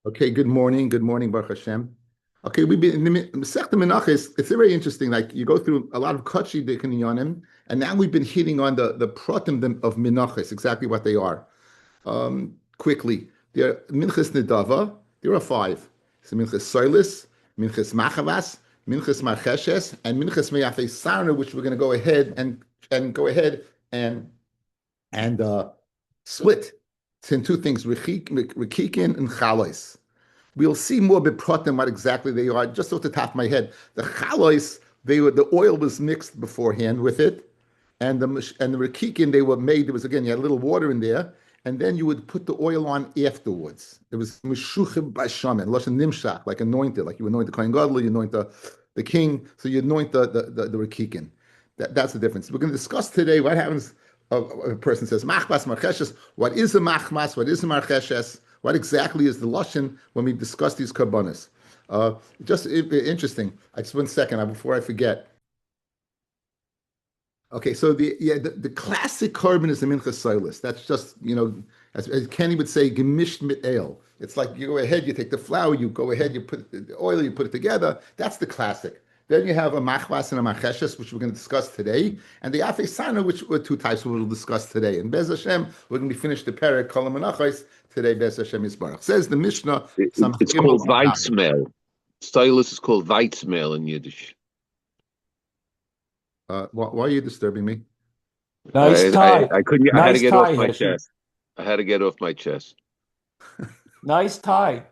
Okay, good morning. Good morning, Baruch Hashem. Okay, we've been in the Masechta Menachos. It's very interesting. Like you go through a lot of Kachi Yonim, and now we've been hitting on the pratim of Menachos, exactly what they are. Quickly, there are Minchas Nedava. There are five. So Minchas Soilis, Minchas Machavas, Minchas Marcheshes, and Minchas Meyafei Sarna, which we're going to go ahead and go ahead and split. It's in two things: Rekikin and Chalois. We'll see more beprotim what exactly they are. Just off the top of my head, the chalois, the oil was mixed beforehand with it, and the rakikin they were made. There was again you had a little water in there, and then you would put the oil on afterwards. It was meshuchim bashamen, lashon nimshach, like anointed, like you anoint the kohen gadol, you anoint the king, so you anoint the rakikin. That's the difference. We're going to discuss today what happens. A person says machmas marcheshes. What is a machmas? What is a marcheshes? What exactly is the lashon when we discuss these karbanos? Interesting. I just 1 second before I forget. Okay, so the classic carbon is the minchas soilus. That's just as Kenny would say, gemisht mit ale. It's like you go ahead, you take the flour, you go ahead, you put the oil, you put it together. That's the classic. Then you have a machvas and a macheshes, which we're going to discuss today, and the afesana, which were two types we'll discuss today. And Bez Hashem, we're going to be finished the perek Kol Menachos today. Bez Hashem Yisbarach says the Mishnah. It's called Weizmehl. Stylus is called Weizmehl in Yiddish. Why are you disturbing me? Nice tie. I couldn't. I had to get off my chest. I had to get off my chest. Nice tie.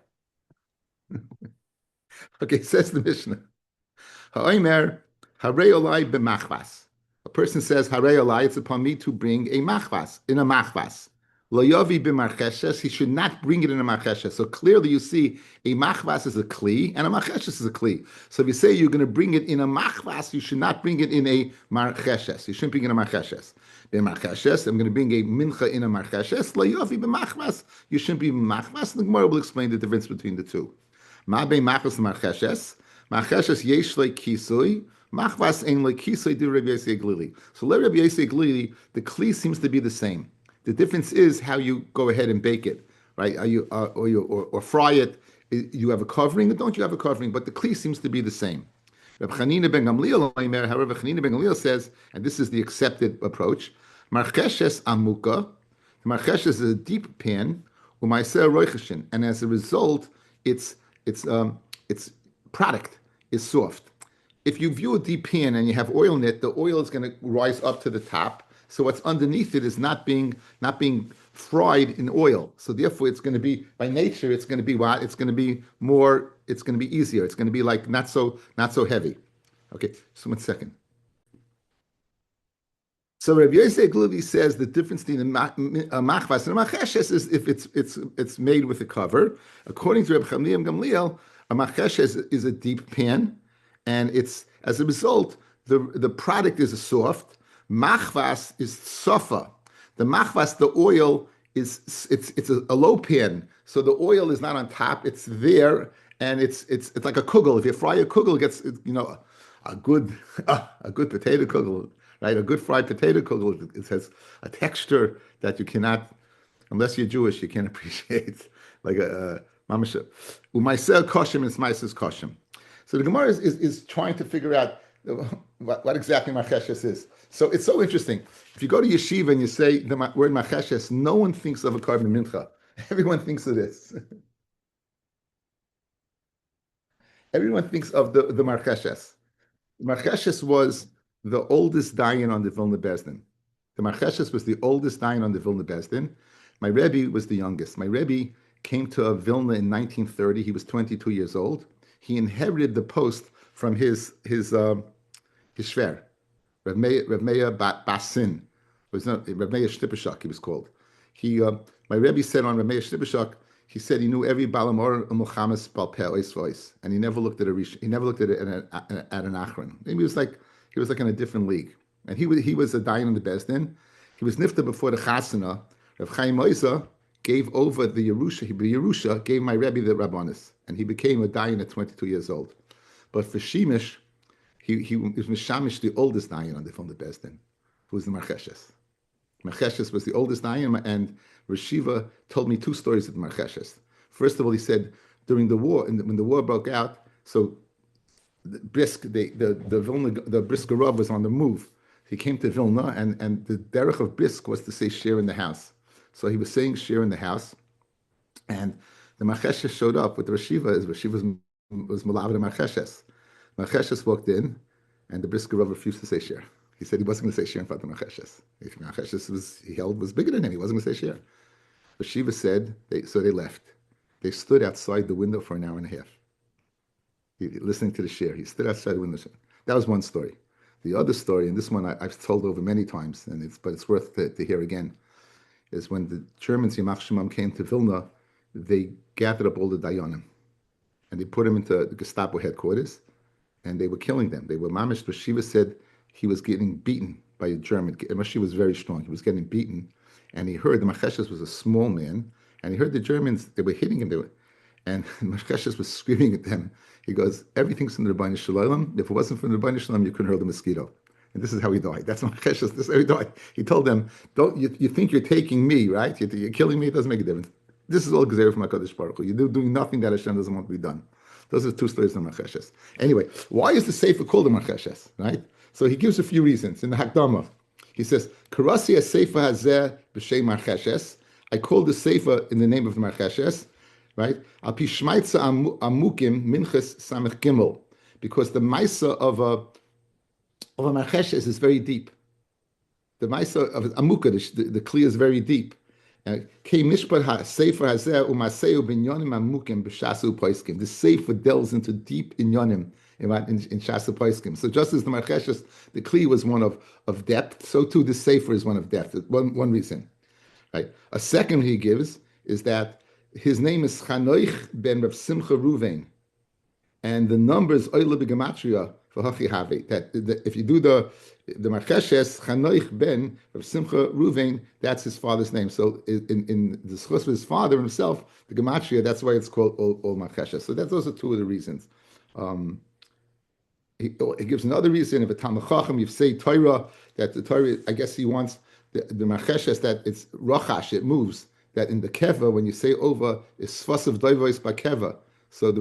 Okay, says the Mishnah. Ha'omer harei olai b'machvas. A person says harei olai. It's upon me to bring a machvas in a machvas. Lo yavi b'marcheshes. He should not bring it in a marcheshes. So clearly, you see, a machvas is a kli and a marcheshes is a kli. So if you say you're going to bring it in a machvas, you should not bring it in a marcheshes. You shouldn't bring it in a marcheshes. B'marcheshes, I'm going to bring a mincha in a marcheshes. Lo yavi b'machvas. You shouldn't be machvas. The Gemara will explain the difference between the two. Ma be'machvas marcheshes. Marcheshes yesh le kisui. Machvas ein le kisui di Rabbi Yosei Glili. So le Rabbi Yosei Glili, the kli seems to be the same. The difference is how you go ahead and bake it, right? Are you or fry it? You have a covering, or don't you have a covering? But the kli seems to be the same. Rabbi Chanina ben Gamliel, however, Chanina ben Gamliel says, and this is the accepted approach: marcheshes amuka. Marcheshes is a deep pan, u'maiser roicheshin, and as a result, its product is soft. If you view a deep pan and you have oil in it, the oil is going to rise up to the top. So what's underneath it is not being fried in oil. So therefore, it's going to be by nature. It's going to be what? It's going to be more. It's going to be easier. It's going to be like not so heavy. Okay. So 1 second. So Rabbi Yosei Glili says the difference between a machvas and a macheshes is if it's made with a cover. According to Rabbi Chanina ben Gamliel, a macheshes is a deep pan, and it's as a result the product is soft. Machvas is sofa. The machvas, the oil is it's a low pan, so the oil is not on top. It's there, and it's like a kugel. If you fry a kugel, it gets a good potato kugel, right? A good fried potato kugel. It has a texture that you cannot, unless you're Jewish, you can't appreciate. Like a mamash. Umaisel koshem is maises koshem. So the Gemara is trying to figure out what exactly marcheshes is. So it's so interesting. If you go to yeshiva and you say the word marcheshes, no one thinks of a carbon mincha. Everyone thinks of this. Everyone thinks of the marcheshes. Marcheshes was the oldest dayan on the Vilna Bezdin. The marcheshes was the oldest dayan on the Vilna Bezdin. My Rebbe was the youngest. My Rebbe came to Vilna in 1930. He was 22 years old. He inherited the post from his shver, Rav Meir Basin. Rav Meir Shtipashak, he was called. My Rebbe said on Rav Meir Shtipashak, he said he knew every Balamor Muhammad's Balpeh Ois Voice, and he never looked at he never looked at it at an Achron. He was like in a different league, and he was a dayan in the Bezdin. He was nifta before the Chasana. Rav Chaim Moisa gave over the Yerusha, gave my Rebbe the Rabbanis, and he became a dayan at 22 years old. But for Shemish, he was Mishamish, the oldest dayan on the Vilna Bezdin, who was the Marcheshes. Marcheshes was the oldest dayan, and Rashiva told me two stories of the Marcheshes. First of all, he said during the war, when the war broke out, so the Vilna, the Brisker Rav was on the move. He came to Vilna, and the derech of Brisk was to say shir in the house. So he was saying shir in the house, and the Menachos showed up with the Rashiva. His Rashiva was Malav the Menachos. Menachos walked in, and the Brisker Rav refused to say shir. He said he wasn't going to say shir in front of Menachos. If Menachos was bigger than him, he wasn't going to say shir. Rashiva said, so they left. They stood outside the window for an hour and a half, listening to the shir. He stood outside the window. That was one story. The other story, and this one I've told over many times, but it's worth to hear again, is when the Germans, Yamach Shemam, came to Vilna, they gathered up all the Dayanim, and they put them into the Gestapo headquarters, and they were killing them. They were mamish. Shiva said he was getting beaten by a German. Rashi was very strong. He was getting beaten, and he heard the Menachos was a small man, and he heard the Germans, they were hitting him. And Menachos was screaming at them. He goes, everything's from the Rabbi Shalom. If it wasn't from the Rabbi Shalom, you couldn't hurl the mosquito. And this is how he died. That's Menachos. This is how he died. He told them, "Don't you think you're taking me, right? You're killing me. It doesn't make a difference. This is all Gezer from HaKadosh Baruch Hu. You're doing nothing that Hashem doesn't want to be done." Those are two stories of Menachos. Anyway, why is the Sefer called the Menachos, right? So he gives a few reasons. In the Hakdama, he says, Karasi Sefer Hazeh b'Shem Menachos. I called the Sefer in the name of the Menachos, right? Al pi shmaitza amukim minchas samech gimel, because the Maisa of a Menachos is very deep. The Maisa of Amuka, the Kli is very deep. The Sefer delves into deep inyonim in Shasa Poiskim. So just as the Menachos, the Kli was one of depth, so too the Sefer is one of depth. One reason. Right. A second he gives is that his name is Chanoich ben Rav Simcha Ruvain, and the numbers Oile B'Gematria for Hachi Have. That if you do the Menachos Chanoich ben Rav Simcha Ruvain, that's his father's name. So in the schus of his father himself, the Gematria, that's why it's called all Menachos. So those are two of the reasons. He gives another reason. If a Talmid Chacham, you say Torah, that the Torah, I guess he wants the Menachos that it's rochash, it moves. That in the keva, when you say over, is sfas of doivois by keva. So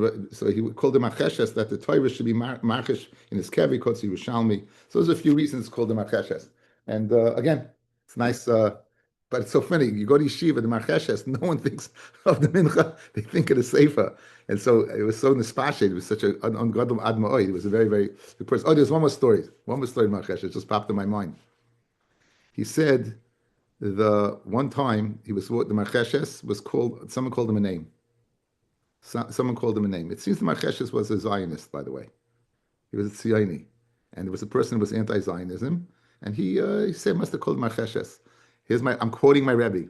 he would call the Menachos that the Torah should be marchesh in his keva, because he Yerushalmi. So there's a few reasons called the Menachos. And again, it's nice, but it's so funny. You go to yeshiva, the Menachos, no one thinks of the mincha; they think of the sefer. And so it was so nispashed. It was such an ungodly adma'oi. It was a very, very good person. Oh, there's one more story. One more story, Menachos, just popped in my mind. He said the one time the Menachos was called, someone called him a name. Someone called him a name. It seems the Menachos was a Zionist, by the way. He was a Tzioni. And there was a person who was anti-Zionism, and he said, must have called him Menachos. I'm quoting my Rabbi.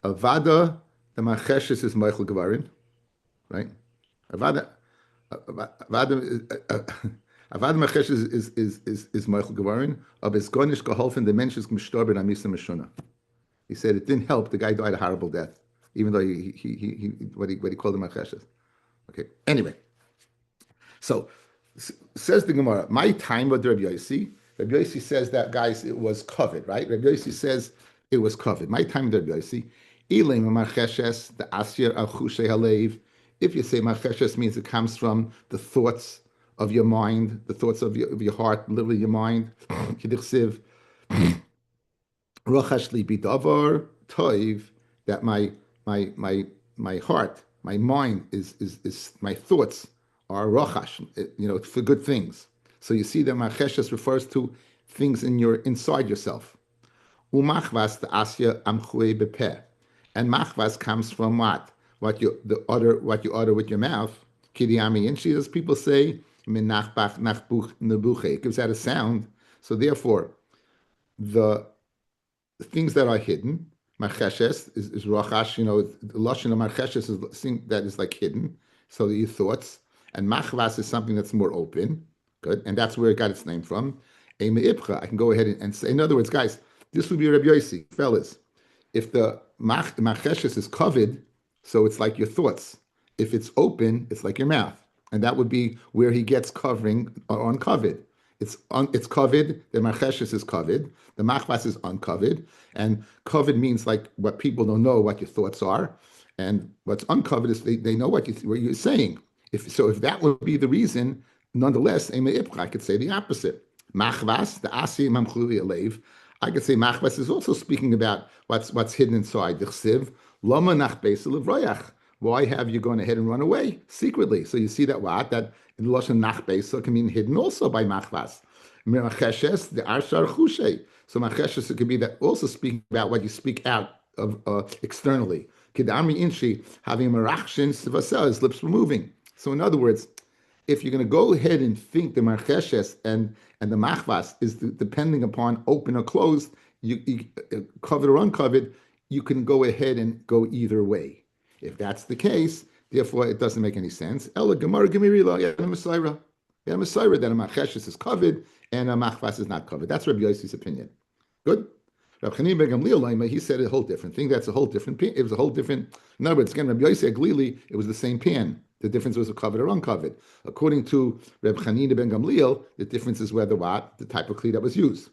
Avada, the Menachos is Michael Gavarin, right? Avada Menachos is Michael Gavarin. Of his gonish geholfen, the mentions gestorben amisa meshuna. He said it didn't help. The guy died a horrible death, even though he what he called him Menachos. Okay. Anyway, so says the Gemara. My time with Rabbi Yossi. Rabbi Yossi says that, guys, it was covered, right? Rabbi Yossi says it was covered. My time with Rabbi Yossi. Ilim Menachos the Asyer al Chushay Halev. If you say Menachos means it comes from the thoughts of your mind, the thoughts of your heart, literally your mind. Kidichsiv Rochashli bidavar toiv, that my heart, my mind is my thoughts are rochash, for good things. So you see that Menachos refers to things inside yourself. Umachvas the asya amchue bepeh, and machvas comes from what? What you utter with your mouth. Kidiyami inshi, as people say, minachbach nachbuch nebuche. It gives out a sound. So therefore, the things that are hidden, Menachos is rochash. The lashon of Menachos is thing that is like hidden. So your thoughts, and machvas is something that's more open. Good, and that's where it got its name from. I can go ahead and say, in other words, guys, this would be Rabbi Yossi, fellas. If the Menachos is covered, so it's like your thoughts. If it's open, it's like your mouth, and that would be where he gets covering or uncovered. It's covered. The Menachos is covered. The machvas is uncovered, and covered means like what people don't know what your thoughts are, And what's uncovered is they know what you're saying. If that would be the reason, nonetheless, I could say the opposite. Machvas, the asi mamchuli alev. I could say machvas is also speaking about what's hidden inside the chsiv. Lama nachbeis levroyach. Why have you gone ahead and run away secretly? So you see that in lashon nachbeis, so it can mean hidden also by machvas. Menachos, the arshar chushay. So macheshes, it could be that also speaking about what you speak out of externally. Kidami inshi having marachshin sivasel, his lips were moving. So in other words, if you're going to go ahead and think the marcheshes and the machvas is depending upon open or closed, you covered or uncovered, you can go ahead and go either way. If that's the case, therefore it doesn't make any sense. Ella gemara gemirila yana Messiah. Yana Messiah that a marcheshes is covered and a machvas is not covered. That's Rabbi Yossi's opinion. Good. Rabbi Chanina ben Gamliel, he said a whole different thing. That's a whole different pan. It was a whole different. In other words, again, Rabbi Yossi Aglili, it was the same pan. The difference was covered or uncovered. According to Rabbi Chanina ben Gamliel, the difference is whether the type of kli that was used.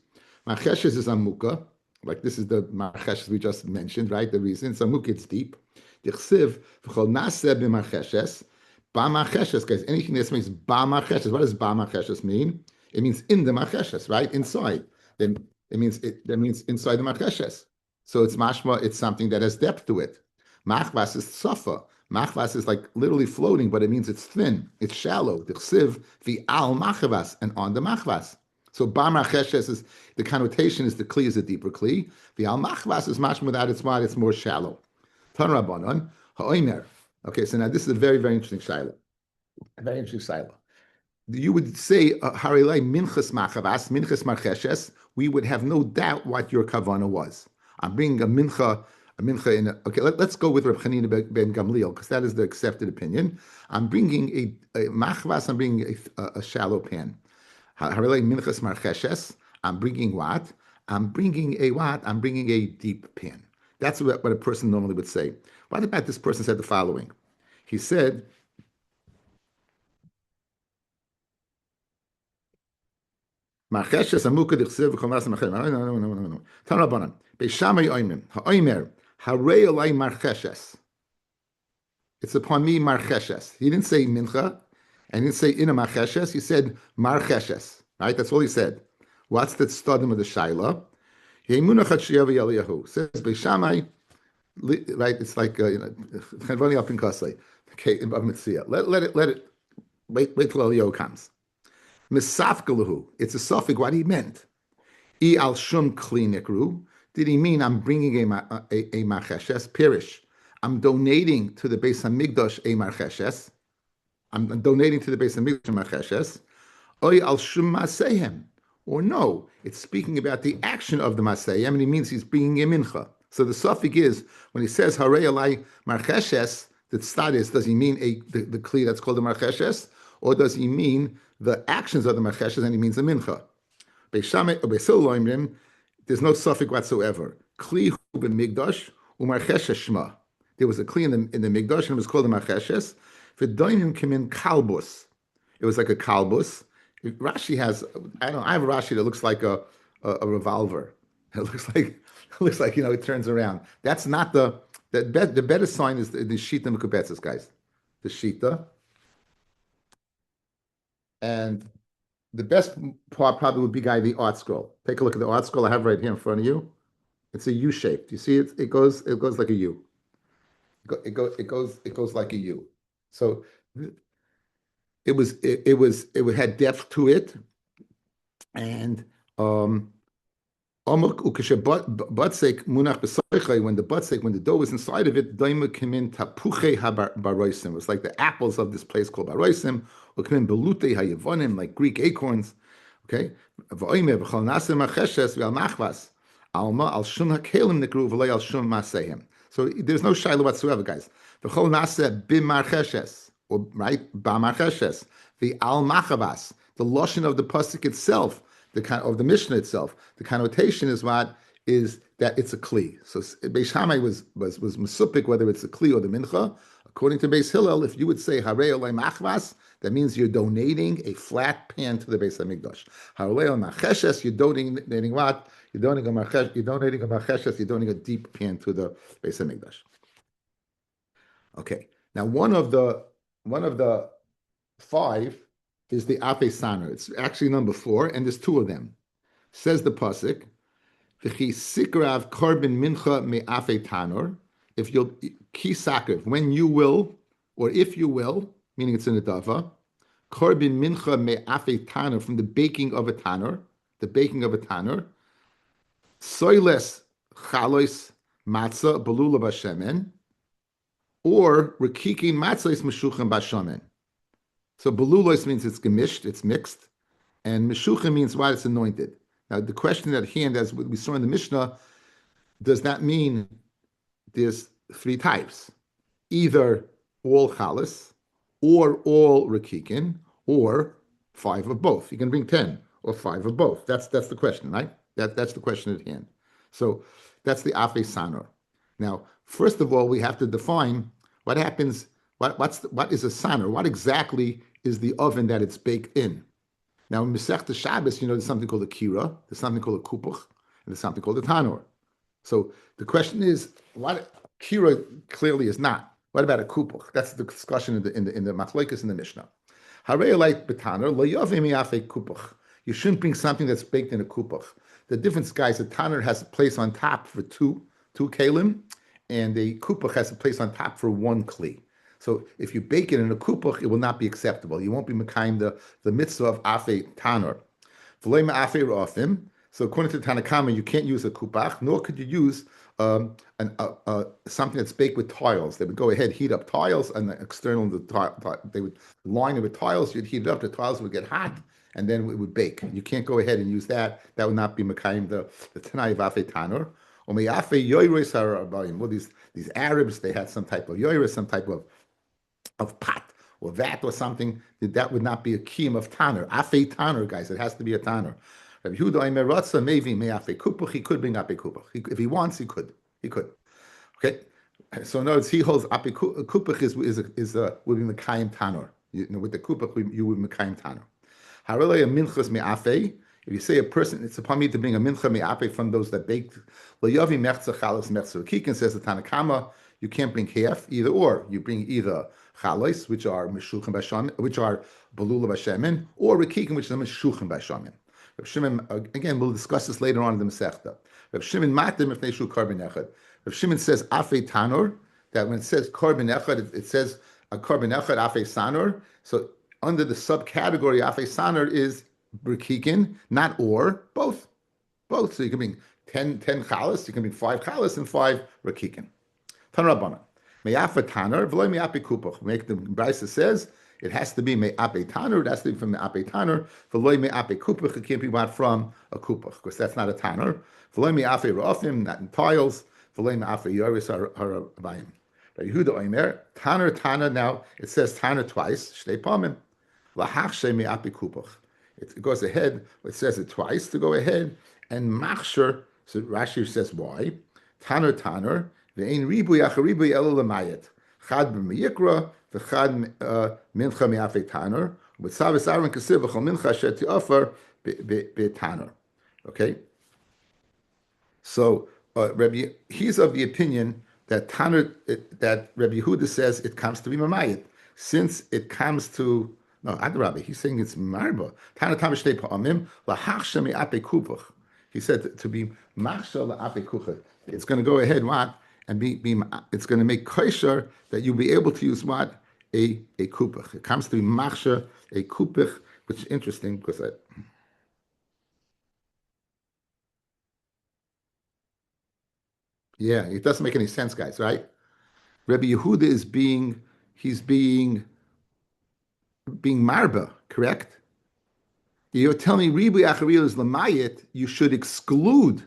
Marcheshes is amuka, like this is the marcheshes we just mentioned, right? The reason it's amuka, it's deep. Dichsiv v'chol naseh b'marcheshes. Ba marcheshes, guys. Anything that means ba marcheshes. What does ba marcheshes mean? It means in the marcheshes, right? Inside. Then that means inside the marcheshes. So it's mashma, it's something that has depth to it. Machvas is safa. Machvas is like literally floating, but it means it's thin, it's shallow. The chsiv, the al machvas, and on the machvas. So ba marcheshes is, the connotation is the kli is a deeper kli. The al machvas is mashma without its wide, it's more shallow. Tan rabbanon, ha'omer. Okay, so now this is a very, very interesting shiloh. A very interesting shiloh. You would say harilai minchas machavas, minchas marcheshes. We would have no doubt what your kavana was. I'm bringing a mincha in. Okay, let's go with Reb Chanina ben Gamliel because that is the accepted opinion. I'm bringing a machvas. I'm bringing a shallow pan. Harilai minchas marcheshes. I'm bringing what? I'm bringing a what? I'm bringing a deep pan. That's what a person normally would say. What about this person said the following? He said. Marcheshes amuka dichsev v'chomas machem. No. Tanabanan. Beishamay oimim. Ha'oimer. Harei olai marcheshes. It's upon me marcheshes. He didn't say mincha, and he didn't say ina marcheshes. He said marcheshes. Right? That's all he said. What's the studim of the shaila? Yemunachat shiyavi Eliyahu says Beishamay. Right? It's like chenvani up in kasei. Okay, in Bava Metzia. Let it. Wait till Eliyahu comes. Misafgalahu. It's a suffix. What he meant. I al shum klinikru. Did he mean I'm bringing a marcheshes? Pirish. I'm donating to the Beis Hamikdash a marcheshes. I'm donating to the Beis Hamikdash a marcheshes. Oy al shum masehem. Or no, it's speaking about the action of the masehem, and he means he's bringing a mincha. So the suffix is when he says harei alai marcheshes. The stat is, does he mean the kli that's called the marcheshes, or does he mean the actions of the marcheshes, and he means the mincha? There's no suffix whatsoever. Kli hu b'migdash u'marcheshes shma. There was a kli in the migdash, and it was called the marcheshes. V'doimim kimin kalbus. It was like a kalbus. Rashi has, I have a Rashi that looks like a revolver. It looks like it turns around. That's not the better sign is the shita mekubetzes, guys. The shita. And the best part probably would be the art scroll. Take a look at the art scroll I have right here in front of you. It's a U shape. You see it? It goes like a U. It goes like a U. So it had depth to it, and when the dough was inside of it, it was like the apples of this place called Baroisim, like Greek acorns. Okay, so there's no shiloh whatsoever, guys. Or right, b'marcheshes, the al machavas, the lashon of the pasuk itself, of the Mishnah itself. The connotation is that it's a kli. So Beis Shammai was mesupik whether it's a kli or the mincha. According to Beis Hillel, if you would say harei olei machvas, that means you're donating a flat pan to the Beis Hamikdash. Harei olei marcheshes, you're donating what? You're donating a marcheshes. You're donating a deep pan to the Beis Hamikdash. Okay. Now one of the five is the Ape Saner. It's actually number 4, and there's 2 of them. Says the pasuk, "V'chi sikrav korban mincha me Ape Tanor." If you'll ki sakrav, when you will, or if you will, meaning it's in a dava, korban mincha me Ape Tanor, from the baking of a tanor, the baking of a tanor. Soiles chalois matzah belula b'shemen, or rekikin matzahs meshuchem b'shemen. So belulos means it's gemished, it's mixed, and meshuchem means why it's anointed. Now the question at hand, as we saw in the Mishnah, does that mean there's 3 types? Either all chalas, or all rekikin, or 5 of both. You can bring 10 or 5 of both. That's the question, right? That's the question at hand. So that's the afe sanor. Now, first of all, we have to define what happens. What is a sanor? What exactly is the oven that it's baked in? Now, in Masechta Shabbos, there's something called a kira, there's something called a kupuch, and there's something called a tanor. So the question is, what kira clearly is not. What about a kupuch? That's the discussion in the machlokes in the Mishnah. Harei b'tanor lo yovei mi'afei kupuch. You shouldn't bring something that's baked in a kupuch. The difference, guys, a tanor has a place on top for two kalim, and a kupuch has a place on top for 1 kli. So if you bake it in a kupuch, it will not be acceptable. You won't be mekayim the mitzvah of afe tanor. V'lei ma'afe ra'afim. So according to Tanakama, you can't use a kupach, nor could you use something that's baked with tiles. They would go ahead, heat up tiles, and the external, they would line it with tiles. You'd heat it up, the tiles would get hot, and then it would bake. You can't go ahead and use that. That would not be mekayim the tanai of afe tanor. Or me'afe yoyres harabayim. Well, these Arabs, they had some type of yoyres, some type of pot or vat or something. That would not be a kiyum of tanner. Afe tanner, guys. It has to be a tanner. Rabbi Yehuda Omer Ratza maybe me afe kupuch. He could bring ape kupuch. If he wants, he could. Okay. So in other words, he holds ape kupuch would be mekayim tanner. With the kupuch, you would mekayim tanner. Harelei a minchas me afe. If you say a person, it's upon me to bring a mincha me ape from those that baked. Lo yavi mechza chalos mechza. Kikin says the Tanakama, you can't bring half, either or. You bring either chalos, which are meshuchim b'shamin, which are belula b'shemin, or rekikim, which are meshuchim b'shamin. Reb Shimon, again, we'll discuss this later on in the Masechta. Reb Shimon matim if neishu korban echad. Reb Shimon says afe tanor, that when it says korban echad, it says a korban echad afe sanor. So under the subcategory afe sanor is rekikin, not or, both. So you can bring 10 chalas, you can bring 5 chalas and 5 rekikin. Tanrabana. Me'afe tanner, v'loy me'ape kupuch. Make the Brisa says it has to be me'ape tanner. It has to be from me'ape tanner. V'loy me'ape kupuch. It can't be bought from a kupuch because that's not a tanner. V'loy me'afe ra'ofim, not in tiles. V'loy me'afe yoris harabayim. Yehuda Omer tanner. Now it says tanner twice. Shtei pamim. Lahachshe me'ape kupuch. It goes ahead. It says it twice to go ahead and machsher. So Rashi says why? Tanner. Ve'ein ribuy acharibuy elo lemayet. Chad b'miyikra v'chad mincha mi'afei tanner. With savis aron kasir v'chol mincha shet ti'ofar be'tanner. Okay. So Rabbi, he's of the opinion that tanner, that Rabbi Yehuda says it comes to be mamayet, since it comes to Rabbi, he's saying it's marba. Tanner tamishtei pa'amim lahachshem mi'ape kupuch. He said to be machshel la'ape kupuch. It's going to go ahead what? And it's going to make kosher that you'll be able to use what? A kupuch. It comes to be machsher, a kupuch, which is interesting because it doesn't make any sense, guys, right? Rabbi Yehuda is being marba, correct? You're telling me ribu acharil is lamayit, you should exclude,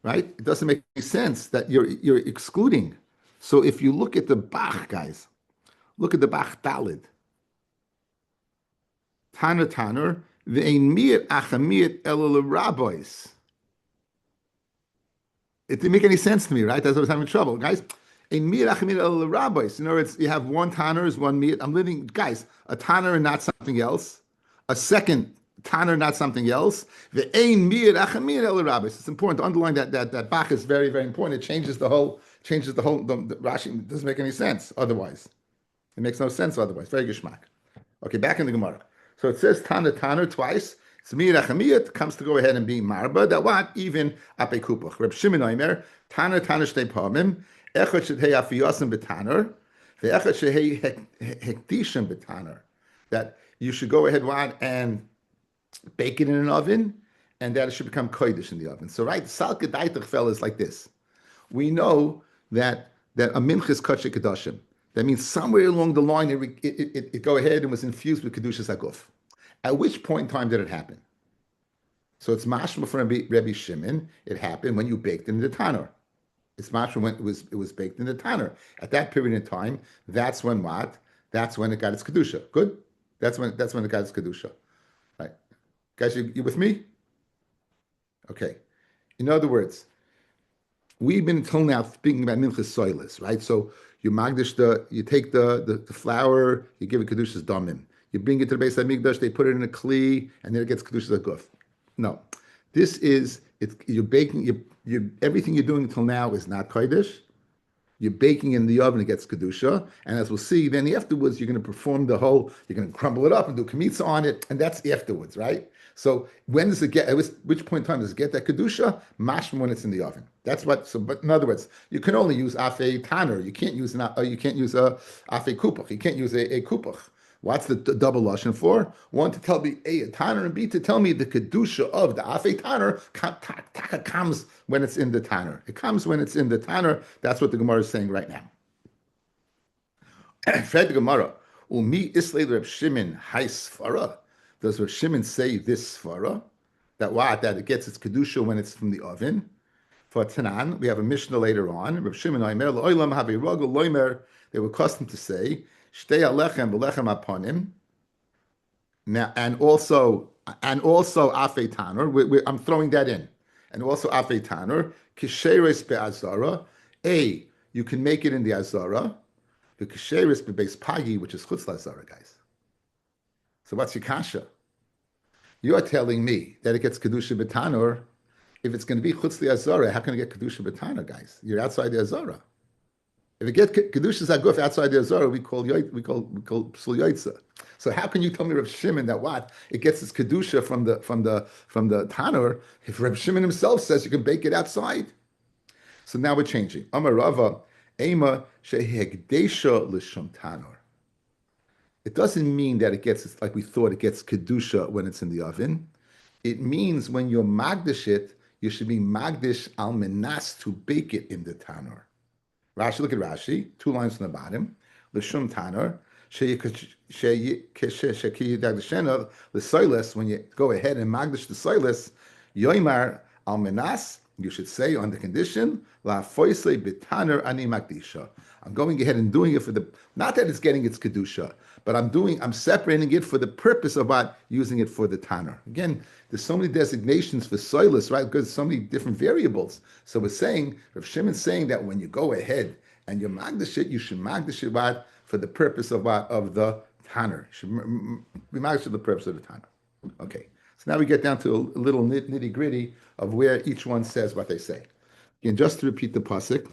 right? It doesn't make any sense that you're excluding. So if you look at the Bach, guys, look at the Bach Dalid. Tanner, ve'ein miyat achamiyat elul rabbis. It didn't make any sense to me, right? That's why I was having trouble, guys. In miyat achamiyat elul rabbis. In other words, you have one tanner is one miyat. I'm living, guys, a tanner and not something else. A second tanner, not something else. The ein miyad achamiyad el rabbis. It's important to underline that Bach is very, very important. It changes the whole changes the whole, the Rashi doesn't make any sense otherwise. It makes no sense otherwise. Very geschmack. Okay, back in the Gemara. So it says Tana Tanner twice. Zmir Achamiyat comes to go ahead and be Marba. That what? Even Ape Kupach. Reb Shimon Oimer, Tana Tana Shtei Pamim, Echad Shehei Afiyosim B'Tanner, Ve'echad Shehei Hekdishim B'Tanner. That you should go ahead and bake it in an oven, and that it should become kodesh in the oven. So right, Salke Daitach fell is like this. We know that a mincha is kosher kedoshim. That means somewhere along the line it go ahead and was infused with kedushas haguf. At which point in time did it happen? So it's mashma from Rabbi Shimon. It happened when you baked it in the tanner. It's mashma when it was baked in the tanner. At that period in time, that's when what? That's when it got its kedusha. Good. That's when it got its kedusha. Right, guys, you with me? Okay. In other words, we've been until now speaking about minchas soilis, right? So you take the flour, you give it kedushas damim. You bring it to the base of Mikdash, they put it in a kli, and then it gets kedushas aguf. No, this is you're baking. Everything you're doing until now is not kodesh. You're baking in the oven, it gets kedusha, and as we'll see, then afterwards you're going to perform you're going to crumble it up and do kamitza on it, and that's afterwards, right? So when does it get? At which point in time does it get that kedusha? Mashma when it's in the oven. That's what. So, but in other words, you can only use afe tanner. You can't use a afe kupach. You can't use a kupach. What's the double lashon for? One, to tell me a tanner, and B, to tell me the kedusha of the afe tanner comes when it's in the tanner. It comes when it's in the tanner. That's what the Gemara is saying right now. Fred the Gemara, umi islay Reb Shimon hay sfara. Does Reb Shimon say this sfara? That it gets its kedusha when it's from the oven. For Tanan, we have a Mishnah later on. Reb Shimon Oimer lo'olam have a ragul loimer. They were accustomed to say shtei alechem v'lechem aponim. Now, and also afe tanner. I'm throwing that in, and also afe tanner kisheres be'azara. You can make it in the azara. The kisheres be'beis pagi, which is chutz la'azara, guys. So what's your kasha? You're telling me that it gets kedusha b'tanur. If it's going to be chutz li'azara, how can it get kedusha b'tanur, guys? You're outside the azara. If it gets kedusha zaguf outside the azara, we call psul yaitza. So how can you tell me, Reb Shimon, that it gets its kedusha from the tanur? If Reb Shimon himself says you can bake it outside, so now we're changing. Amar Rava, ema shehegdesha l'shum tanur. It doesn't mean that it gets, like we thought, it gets kedusha when it's in the oven. It means when you're magdish it, you should be magdish al menas to bake it in the tanur. Rashi, look at Rashi, 2 lines from the bottom. L'shum tanur, l'soilis, when you go ahead and magdish the soilis, yoimar al menas, you should say on the condition, la foisei b'tanur ani magdisha. I'm going ahead and doing it for not that it's getting its kedusha, but I'm separating it for the purpose of using it for the tanner. Again, there's so many designations for soilus, right? Because so many different variables. So we're saying, Rav Shimon's saying that when you go ahead and you magdish it, you should magdish it for the purpose of the tanner. You should be magdish for the purpose of the tanner. Okay. So now we get down to a little nitty gritty of where each one says what they say. Again, just to repeat the pasuk.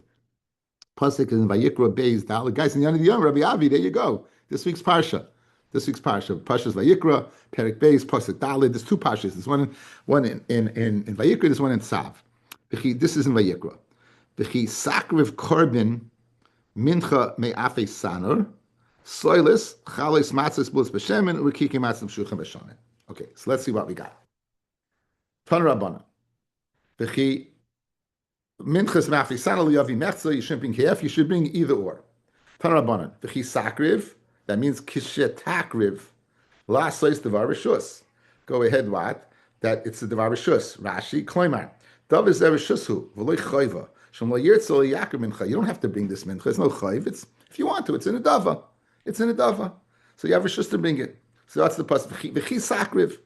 Pasuk is in Vayikra Beis Dalet. Guys, in the end of the Yom, Rabbi Avi, there you go. This week's parsha. Parsha's Vayikra, Perek Beis, Pasuk Dalet. There's 2 parshas. There's one in Vayikra, there's one in Tzav. This is in Vayikra. V'chi sakriv korban mincha me'afei sanor, soilis, chalos matzos b'us b'shemen, u'kikim matzim shuchem b'shonen. Okay, so let's see what we got. Tan Rabbana. V'chi minchas ma'afei sanor liyavi mechza, you shouldn't bring half, you should bring either or. Tan Rabbanan. V'chi sakriv, that means kishetakriv, la sois devar rishus. Go ahead, what? That it's the devar rishus. Rashi, kloimar. Dav is rishushu, v'loi choiva. Shem lo yirtzo yakir mincha. You don't have to bring this mincha. It's no choiv. It's, if you want to, it's in a dava. It's in a dava. So you have rishus to bring it. So that's the pasuk. V'chi sakriv.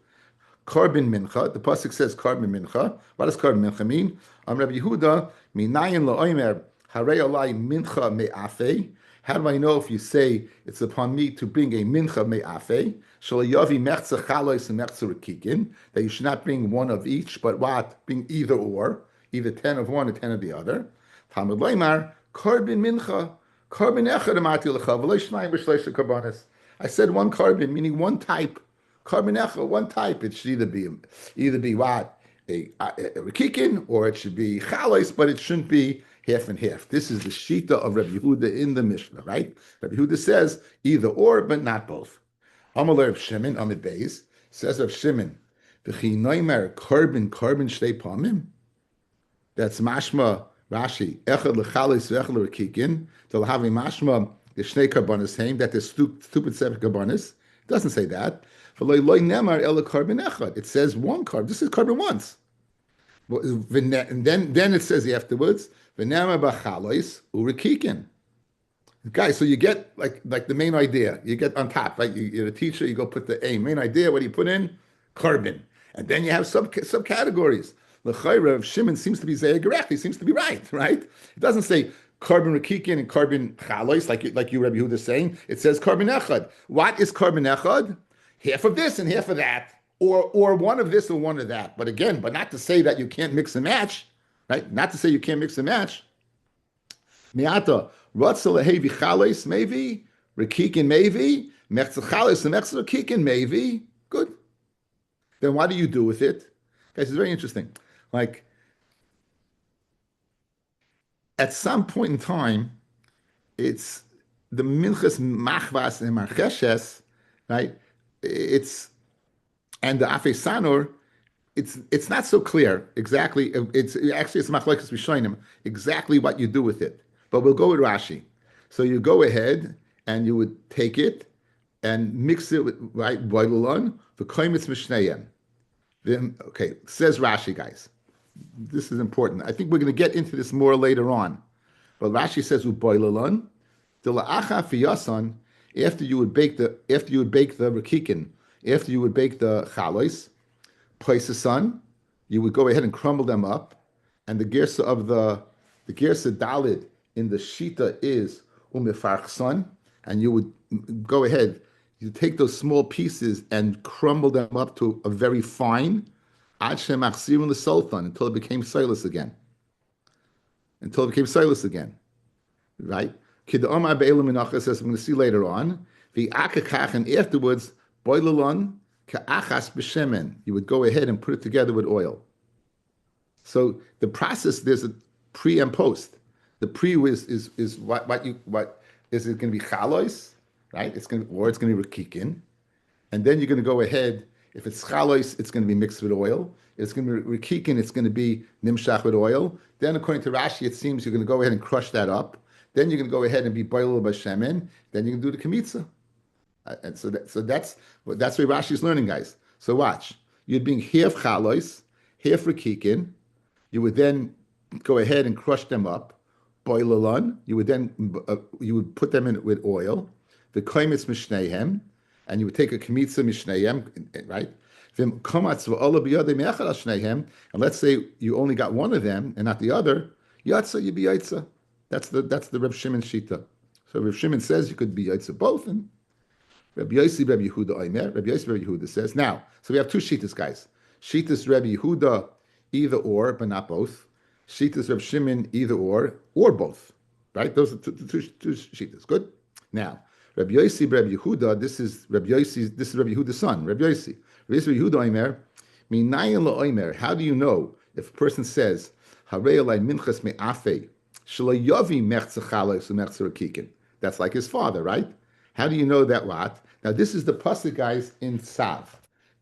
Korban mincha. The pasuk says korban mincha. What does korban mincha mean? Rabbi Yehuda, minayin la'omer, harei alai mincha me'afei. How do I know if you say it's upon me to bring a mincha me'afei? Shalayavi mechza chalois and mechza rekikin. That you should not bring one of each, but what? Bring either or. Either 10 of one or 10 of the other. Talmud Leimar, Carbon mincha, carbon echad amati lecha, v'lo shnayim b'shleisha karbanis. I said one carbon, meaning one type. Carbon echad, one type. It should either be what? A rikikin, or it should be chalais, but it shouldn't be half and half. This is the shita of Rabbi Yehuda in the Mishnah, right? Rabbi Yehuda says either or, but not both. Amalei of Shimon, Amid Beis, says of Shimon, v'chi noimer carbon shtei pamim. That's mashma Rashi. Echad lechalis v'echad l'rikikin. They'll have a mashma the shnei karbanis saying that the stupid seven karbanis. Doesn't say that. It says one carbon. This is carbon once. And then it says afterwards, guys, so you get like the main idea. You get on top, right? You're a teacher, you go put the main idea. What do you put in? Carbon. And then you have subcategories. The chayra of Shimon seems to be correct. He seems to be right? It doesn't say carbon rakikin and carbon chalois, like you, Rabbi Yehuda, is saying. It says carbon echad. What is carbon echad? Half of this and half of that, or one of this or one of that. But again, not to say that you can't mix and match, right? Not to say you can't mix and match. Miata ratzal hevi chalois maybe rakikin maybe mechza chalois and mechza rakikin maybe. Good. Then what do you do with it, guys? It's very interesting. Like, at some point in time, it's the Minchas Machvas and Marcheshes, right? And the Afei Sanor, it's not so clear exactly. It's Machlokes Rishonim exactly what you do with it. But we'll go with Rashi. So you go ahead and you would take it and mix it with boilulon the koimitz mishnayim. Then says Rashi, guys. This is important. I think we're going to get into this more later on. But Rashi says uboilulon the la'acha fiyason. After you would bake the rakikin, after you would bake the chalois, sun, you would go ahead and crumble them up, and the gersa of the gersa dalid in the shita is umefarchson, and you would go ahead, you take those small pieces and crumble them up to a very fine ad shemachsirun l'soltan until it became silas again. Right? Kid Omar Be'elam Menachos says, I'm going to see later on. The akakach, and afterwards, boilulon ka'achas b'shemen. You would go ahead and put it together with oil. So the process, there's a pre and post. The pre is what is it going to be chalois, right? It's going to be rakikin, and then you're going to go ahead. If it's chalois, it's going to be mixed with oil. If it's going to be rakikin, it's going to be nimshach with oil. Then, according to Rashi, it seems you're going to go ahead and crush that up. Then you're going to go ahead and be boiled by shemen. Then you can do the kmitza, and so that's where Rashi's learning, guys. So watch. You'd be half chalois, half rakikin. You would then go ahead and crush them up. Boilulon. You would then you would put them in with oil. The koimitz mishneihem, and you would take a kmitza mishneihem, right? And let's say you only got one of them and not the other. Yatsa, you be yatsa. That's the Reb Shimon shita. So Reb Shimon says you could be yatsa both, and Rabbi Yossi, Rabbi Yehuda Omer. Rabbi Yossi, Rabbi Yehuda says now. So we have two shitas, guys. Shitas Rabbi Yehuda, either or, but not both. Shitas Reb Shimon, either or both. Right? Those are two shitas. Good. Now Rabbi Yossi, Rabbi Yehuda. This is Rabbi Yehuda's son, Rabbi Yossi. Rabbi Yehuda Omer. Minayin la Omer. How do you know if a person says Harei alai minchas me'afei? That's like his father, right? How do you know that what? Now this is the pasuk, guys, in Tzav.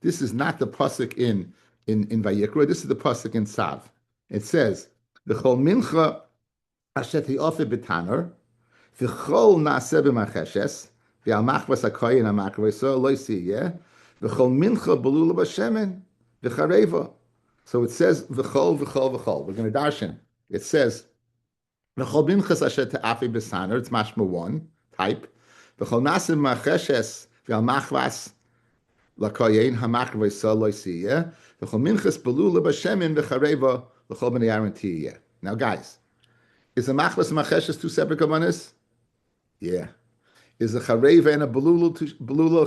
This is not the pasuk in Vayikra. This is the pasuk in Tzav. It says, "V'chol mincha asher ti'ofe b'taner, v'chol na'aseh b'macheshes, v'al machvas hakoyin ha'makreso lo yisiyeh, v'chol mincha belula b'shemen v'chareva." So it says v'chol. We're going to darshan. It says v'chol minchas asher te'afi b'saner. It's mashma one type. V'chol nasim macheshes v'al machvas lakoyin hamakreso lo yisiyeh, v'chol minchas belula b'shemen v'chareva l'chol b'nei Aaron tiyeh. Now, guys, is a machvas and macheshes two separate kavanas? Yeah. Is a chareva and a belula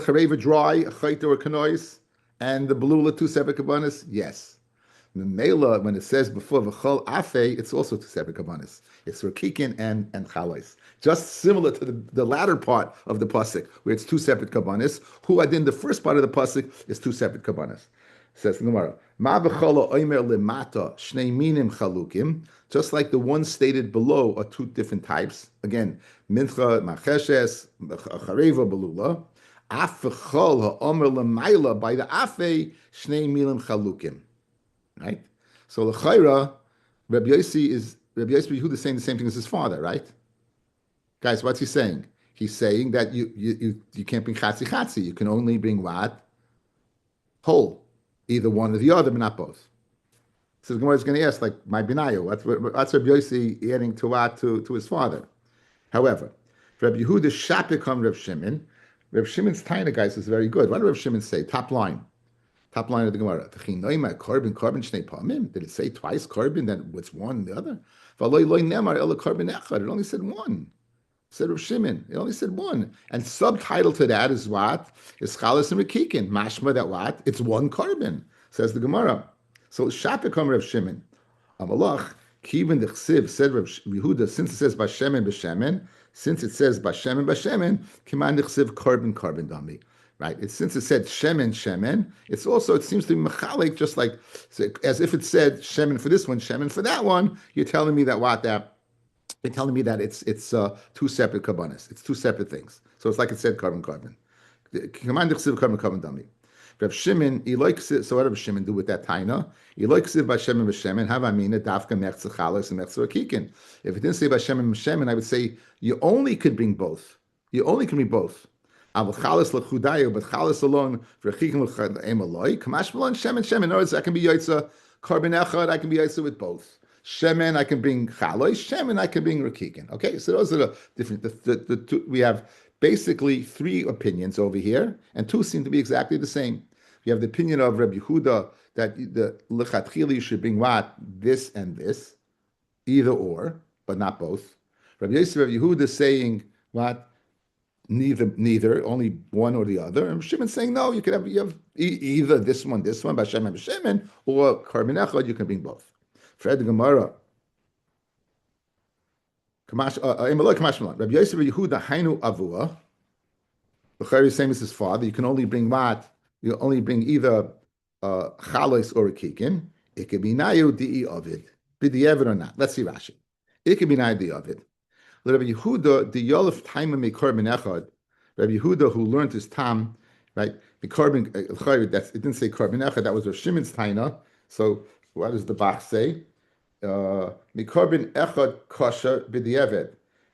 chareva dry, a chayta or kanois, and the belula two separate kavanas? Yes. The mela, when it says before v'chol afe, it's also two separate kavanas. It's Rakikin and Chalais. Just similar to the latter part of the pasuk, where it's two separate kabbanis. Who in the first part of the pasuk is two separate kabbanis. Says the Gemara, Ma b'cholo oimer lemata shnei minim chalukim. Just like the one stated below are two different types. Again, mincha macheshes chareva belula. Af v'chol ha'omer lemaila by the afe shnei minim chalukim. Right. So l'chayra, Rabbi Yehuda is saying the same thing as his father, right? Guys, what's he saying? He's saying that you can't bring chatzi. You can only bring what? Whole. Either one or the other, but not both. So the Gemara is going to ask, like, my binayu, what's Rabbi Yossi adding to what to his father? However, Rabbi Yehuda shapikam Rav Shimon. Rav Shimon's taina, guys, is very good. What did Rav Shimon say? Top line of the Gemara. Did it say twice carbon? Then what's one and the other? It only said one. Said Rav Shimon. It only said one. And subtitle to that is what? Is Chalas and Rekikin. Mashma that what? It's one carbon, says the Gemara. So Shapikam Rav Shimon. Amalach, Kivin the Chsiv said Rav Yehuda, since it says Bashemen, since it says Bashemen, Kiman the Chsiv carbon dami. Right? Since it said Shemen, it seems to be Mechalik, just like, as if it said Shemen for this one, Shemen for that one. You're telling me that what? They're telling me that it's two separate kabbanis. It's two separate things. So it's like it said carbon. Command carbon dummy. Rav Shimon, so what does Rav Shimon do with that taina? B'Shemen, have I mean dafka mechza chalas and mechza rakikin. If it didn't say B'Shemen, I would say you only could bring both. Aval chalas lechudayu, but chalas alone for rakikin l'emaloi. Kamash malon Shemen. In other words, I can be yaitza carbon echad. I can be yaitza with both. Shemen, I can bring Chalois. Shemen, I can bring Rakikin. Okay, so those are the different. The two, we have basically three opinions over here, and two seem to be exactly the same. You have the opinion of Rabbi Yehuda that the lechatchili you should bring what? This and this, either or, but not both. Rabbi Yehuda saying what? Neither, only one or the other. And Shimon saying no, you have either this one, Bashemen, or Karben Echad, you can bring both. Fred Gemara. Rabbi Yosef Yehuda Hainu Avua. The is same as his father. You can only bring what? You only bring either Chalos or a Kikin. It could be Nayu Di Ovid. B'di'evid or not. Let's see Rashi. It could be Nayu Di Ovid. Rabbi Yehuda the Yolef Taima Mikor Echad. Rabbi Yehuda who learned his tam, right? Mikor it didn't say Korban Echad. That was Rav Shimon's taina. So what does the Bach say? Mikarbin echad kosher b'di'eved.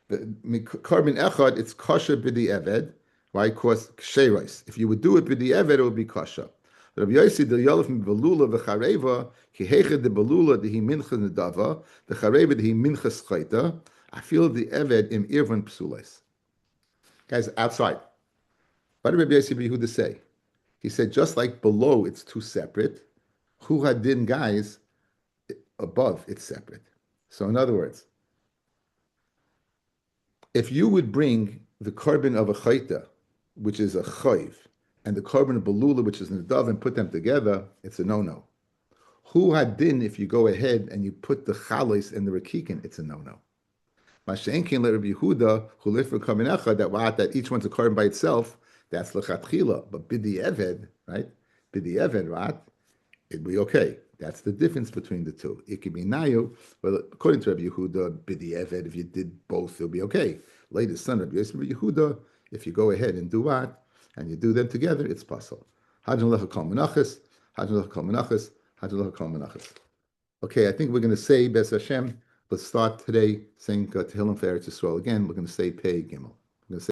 Mikarbin echad, it's kosher b'di'eved. Why? Because ksheros. If you would do it b'di'eved, it would be kosher. Rabbi Yossi the yolef belula v'chareva ki hechad the belula the mincha nedava the chareva the mincha schayta. I feel the eved im irvan psules. Guys, outside. What did Rabbi Yossi Yehuda say? He said just like below, it's two separate. Hu hadin, guys. Above, it's separate. So in other words, if you would bring the carbon of a chayta, which is a chayv, and the carbon of belula, which is nadav, and put them together, it's a no-no. Hu hadin, if you go ahead and you put the chalos and the rakikin, it's a no-no. Masha'enkin le Rabbi Yehuda, who lived for carbon echad, that each one's a carbon by itself, that's lechatchila. But bidi eved, right? Bidi eved, right? It'd be okay. That's the difference between the two. It could be nayu, but according to Rabbi Yehuda, b'di eved, if you did both, it'll be okay. Latest son, Rabbi Yehuda, if you go ahead and do what, and you do them together, it's possible. Hajjan lecha kol menachos, hajjan lecha kol menachos, hajjan lecha kol menachos. Okay, I think we're going to say Bes Hashem. Let's start today saying Tehillim for Eretz Yisrael again. We're going to say Pei Gimel.